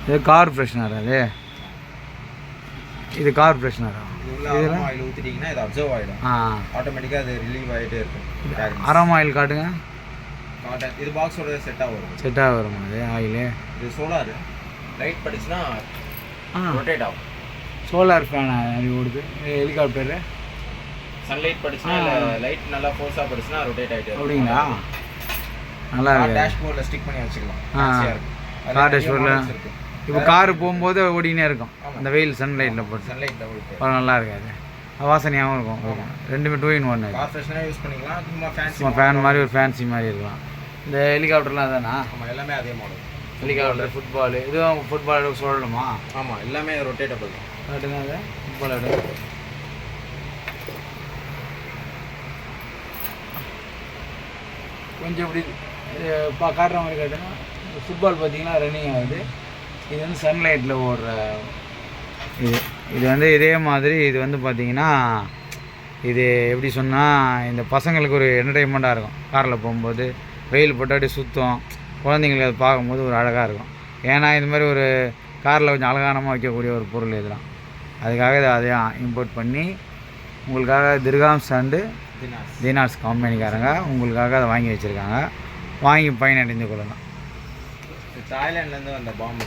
இது car freshener. இது car ஃப்ரெஷ்னரா? இதெல்லாம் ஆயில் ஊற்றிட்டிங்கன்னா இது அப்சர்வ் ஆகிடும். ஆட்டோமேட்டிக்காக அது ரிலீவ் ஆகிட்டே இருக்கும். அரோமா ஆயில் காட்டுங்க. காட்டன் இது பாக்ஸோட செட்டாக வருமா அது ஆயிலு? இது சோலார். லைட் படிச்சுன்னா ரொட்டேட் ஆகும். சோலார் ஃபேன் அது ஓடுது. ஹெலிகாப்டரு சன்லைட் படிச்சுன்னா லைட் நல்லா ஃபோர்ஸாக படிச்சுன்னா ரொட்டேட் ஆகிட்டே. அப்படிங்களா? நல்லா இருக்கு. டேஷ்போர்டில் ஸ்டிக் பண்ணி வச்சுக்கலாம். கார் டேஷ்போர்டில் இப்போ காரு போகும்போது ஓடினே இருக்கும் அந்த வெயில் சன்லைட்டில் போட்டு. சன்லைட்டில் நல்லா இருக்காது. வாசனையாகவும் இருக்கும். ரெண்டுமே 2 in 1. கார் ஃப்ரெஷ்னராக யூஸ் பண்ணிக்கலாம். சும்மா ஃபேன் மாதிரி ஒரு ஃபேன்சி மாதிரி இருக்கலாம். இந்த ஹெலிகாப்டர்லாம் அதானா? ஆமாம், எல்லாமே அதே மாடல். ஹெலிகாப்டர், ஃபுட்பால், இதுவும் ஃபுட்பால் சொல்லணுமா? ஆமாம், எல்லாமே ரொட்டேட்டபிள் தான். காட்டுங்க அது ஃபுட்பால் எடுங்க. கொஞ்சம் இப்படி காட்டுற மாதிரி காட்டுங்க. ஃபுட்பால் பார்த்தீங்கன்னா ரன்னிங் ஆகுது. இது வந்து சன்லைட்டில் ஓடுற இது வந்து இதே மாதிரி. இது வந்து பார்த்திங்கன்னா இது எப்படி சொன்னால் இந்த பசங்களுக்கு ஒரு என்டர்டெயின்மெண்ட்டாக இருக்கும். காரில் போகும்போது வெயில் போட்டாடி சுத்தம், குழந்தைங்களுக்கு அது பார்க்கும்போது ஒரு அழகாக இருக்கும். ஏன்னா இது மாதிரி ஒரு காரில் கொஞ்சம் அலங்காரமாக வைக்கக்கூடிய ஒரு பொருள் இதெல்லாம். அதுக்காக இதை அதையும் இம்போர்ட் பண்ணி உங்களுக்காக திர்காம்ஸ் அண்டு தினார்ஸ் கம்பெனிக்காரங்க உங்களுக்காக அதை வாங்கி வச்சுருக்காங்க. வாங்கி பயனடைந்து கொள்ளலாம். தாய்லாண்ட்லேருந்து வந்த பாம்பு.